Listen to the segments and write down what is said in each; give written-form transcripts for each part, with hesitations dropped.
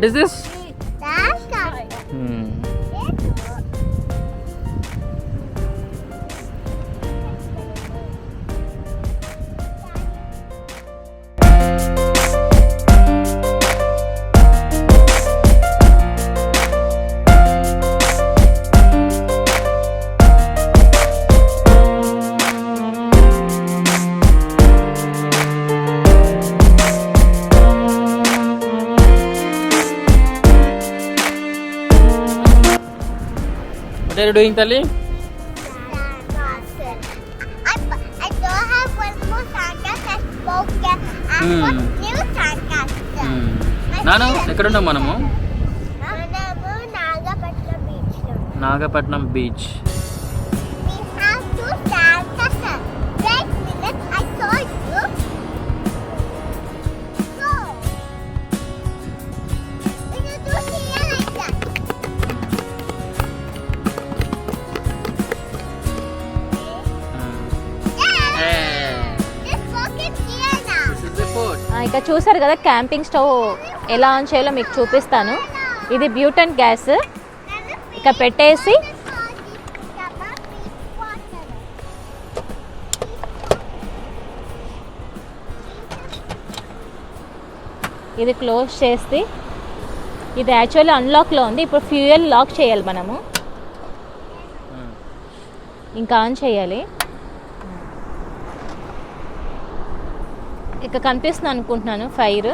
What is this? What are you doing, Tali? I don't have one more sandcastle spoken. I put new sandcastle. Nanu, ekkadunnam manamu? Nagapattinam beach. Nagapattinam beach. We have two sandcastles. Wait a minute, I told you. So, we need to here like that. This pocket here now. This is the fort. ఇక చూసారు కదా camping stove ఎలా on చేయాలో మీకు చూపిస్తాను. ఇది బ్యూటన్ gas ఇక పెట్టేసి ఇది క్లోజ్ చేసి ఇది యాక్చువల్లీ అన్లాక్లో ఉంది. ఇప్పుడు ఫ్యూయల్ లాక్ చేయాలి మనము. ఇంకా ఆన్ చేయాలి. ఇక కనిపిస్తుంది అనుకుంటున్నాను fire.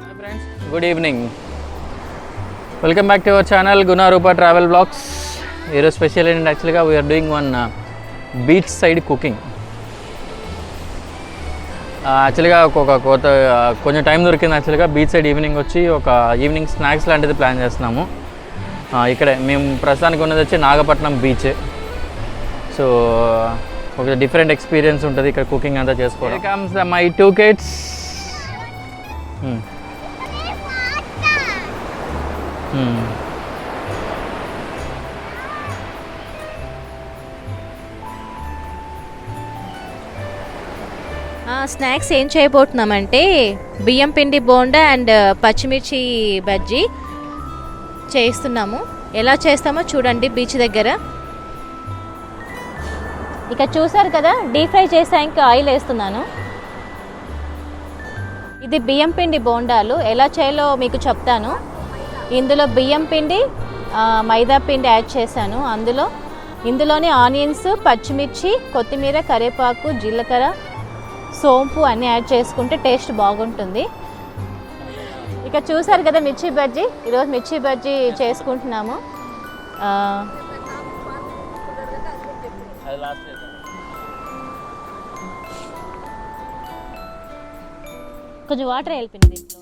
Hi friends, good evening. Welcome back to our channel Guna Rupa Travel Vlogs. Here is special and actually we are doing one beach side cooking. యాక్చువల్గా ఒక కొంచెం టైం దొరికింది. యాక్చువల్గా బీచ్ సైడ్ ఈవినింగ్ వచ్చి ఒక ఈవినింగ్ స్నాక్స్ లాంటిది plan చేస్తున్నాము. ఇక్కడే మేము ప్రస్తుతానికి ఉన్నది వచ్చి నాగపట్నం బీచ్. సో ఒక డిఫరెంట్ ఎక్స్పీరియన్స్ ఉంటుంది ఇక్కడ కుకింగ్ అంతా చేసుకోవడం. Comes my 2 kids. స్నాక్స్ ఏం చేయబోతున్నామంటే బియ్యం పిండి బోండా అండ్ పచ్చిమిర్చి బజ్జీ చేస్తున్నాము. ఎలా చేస్తామో చూడండి బీచ్ దగ్గర. ఇక చూసారు కదా డీప్ ఫ్రై చేసాక ఆయిల్ వేస్తున్నాను. ఇది బియ్యం పిండి బోండాలు ఎలా చేయాలో మీకు చెప్తాను. ఇందులో బియ్యం పిండి మైదా పిండి యాడ్ చేశాను. ఇందులోనే ఆనియన్స్, పచ్చిమిర్చి, కొత్తిమీర, కరివేపాకు, జీలకర్ర, సోంపు అన్నీ యాడ్ చేసుకుంటే టేస్ట్ బాగుంటుంది. ఇక చూసారు కదా మిర్చి బజ్జీ. ఈరోజు మిర్చి బజ్జీ చేసుకుంటున్నాము. కొంచెం వాటర్ వెళ్ళిపోయింది దీంట్లో.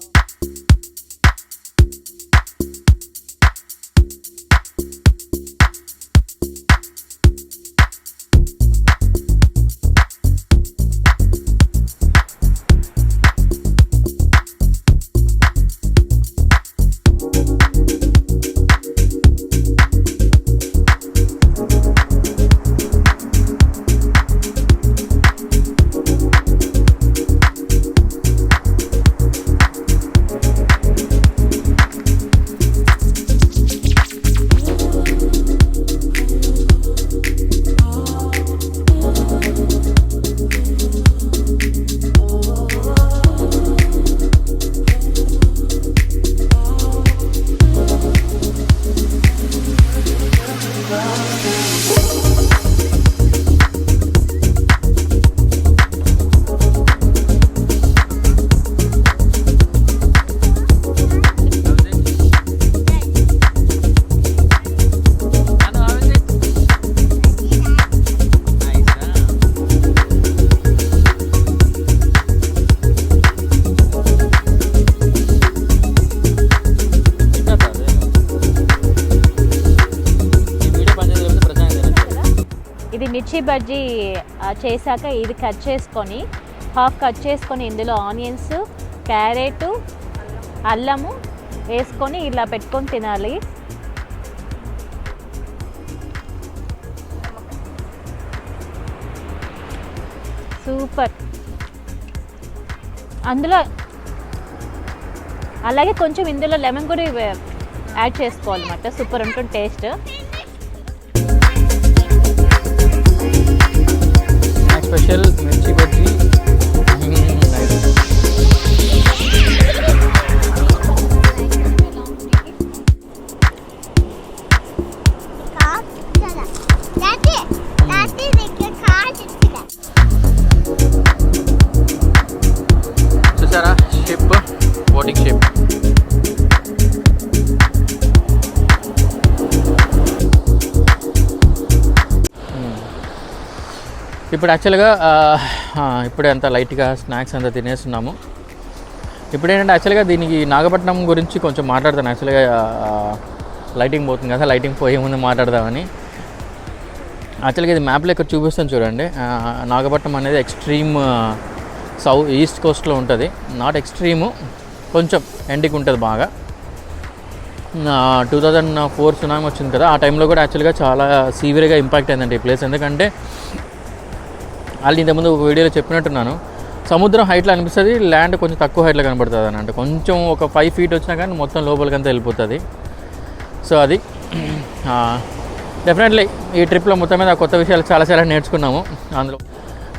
బజ్జీ చేశాక ఇది కట్ చేసుకొని హాఫ్ కట్ చేసుకొని ఇందులో ఆనియన్స్, క్యారెట్, అల్లము వేసుకొని ఇలా పెట్టుకొని తినాలి. సూపర్. అందులో అలాగే కొంచెం ఇందులో లెమన్ కూడా యాడ్ చేసుకోవాలన్నమాట. సూపర్ ఉంటుంది టేస్ట్. స్పెషల్ మిర్చి బజ్జీ. చూసారా షిప్, బోటింగ్ షిప్. ఇప్పుడు యాక్చువల్గా ఇప్పుడే అంతా లైట్గా స్నాక్స్ అంతా తినేస్తున్నాము. ఇప్పుడు ఏంటంటే యాక్చువల్గా దీనికి నాగపట్నం గురించి కొంచెం మాట్లాడతాను. యాక్చువల్గా లైటింగ్ పోతుంది కదా, లైటింగ్ పోయే ముందు మాట్లాడదామని. యాక్చువల్గా ఇది మ్యాప్లో ఇక్కడ చూపిస్తాను చూడండి. నాగపట్నం అనేది ఎక్స్ట్రీమ్ ఈస్ట్ కోస్ట్లో ఉంటుంది. నాట్ ఎక్స్ట్రీము, కొంచెం ఎండికి ఉంటుంది బాగా. 2004 సునామీ వచ్చింది కదా, ఆ టైంలో కూడా యాక్చువల్గా చాలా సీవియర్గా ఇంపాక్ట్ అయిందండి ఈ ప్లేస్. ఎందుకంటే వాళ్ళు ఇంతకుముందు ఒక వీడియోలో చెప్పినట్టున్నాను, సముద్రం హైట్లో అనిపిస్తుంది, ల్యాండ్ కొంచెం తక్కువ హైట్లో కనబడుతుంది అని. అంటే కొంచెం ఒక 5 feet వచ్చినా కానీ మొత్తం లోపలికంతా వెళ్ళిపోతుంది. సో అది డెఫినెట్లీ ఈ ట్రిప్లో మొత్తం మీద కొత్త విషయాలు చాలా నేర్చుకున్నాము. అందులో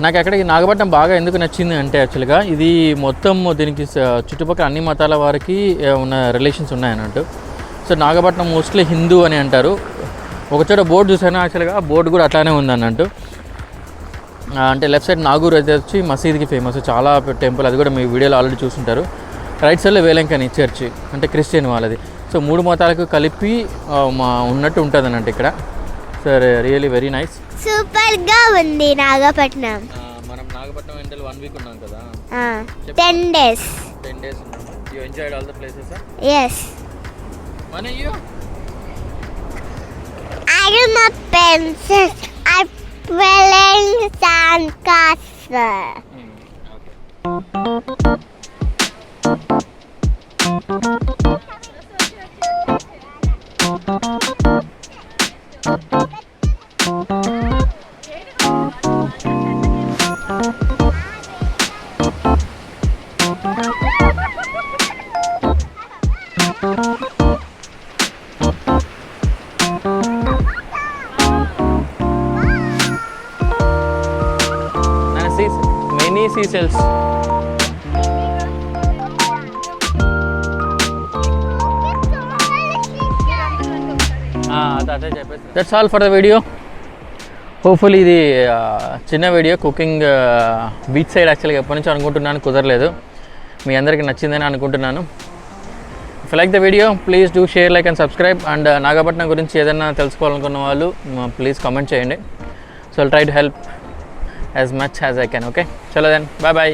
నాకు అక్కడ ఈ నాగపట్నం బాగా ఎందుకు నచ్చింది అంటే యాక్చువల్గా ఇది మొత్తం దీనికి చుట్టుపక్కల అన్ని మతాల వారికి ఉన్న రిలేషన్స్ ఉన్నాయన్నట్టు. సో నాగపట్నం మోస్ట్లీ హిందూ అని అంటారు. ఒకచోట బోర్డు చూసాను, యాక్చువల్గా బోర్డు కూడా అట్లానే ఉంది అన్నట్టు. అంటే లెఫ్ట్ సైడ్ నాగూర్ అయితే వచ్చి మసీద్కి ఫేమస్, చాలా టెంపుల్, అది కూడా మీ వీడియోలో ఆల్రెడీ చూసుంటారు. రైట్ సైడ్లో వేలంకని చర్చి, అంటే క్రిస్టియన్ వాళ్ళది. సో 3 మతాలకు కలిపి ఉన్నట్టు ఉంటుంది అన్నట్టు ఇక్కడ. సరే, రియలీ వెరీ నైస్. సూపర్గా ఉంది నాగపట్నం. మనం నాగపట్నం ఎండలు 1 week ఉన్నాం కదా, 10 days. 10 days ఉన్నాం. You enjoyed all the places? Yes. When are you? I am a princess. I'm playing sandcastle. Okay. Many seashells. That's all for the video. Hopefully ఇది చిన్న video, cooking beach side. యాక్చువల్గా ఎప్పటి నుంచి అనుకుంటున్నాను, కుదరలేదు. మీ అందరికీ నచ్చిందని అనుకుంటున్నాను. If like the video please do share, like and subscribe. And Nagapattinam గురించి ఏదైనా తెలుసుకోవాలనుకున్న వాళ్ళు ప్లీజ్ కామెంట్ చేయండి. So I'll try to help as much as I can. Okay, chalo then, bye bye.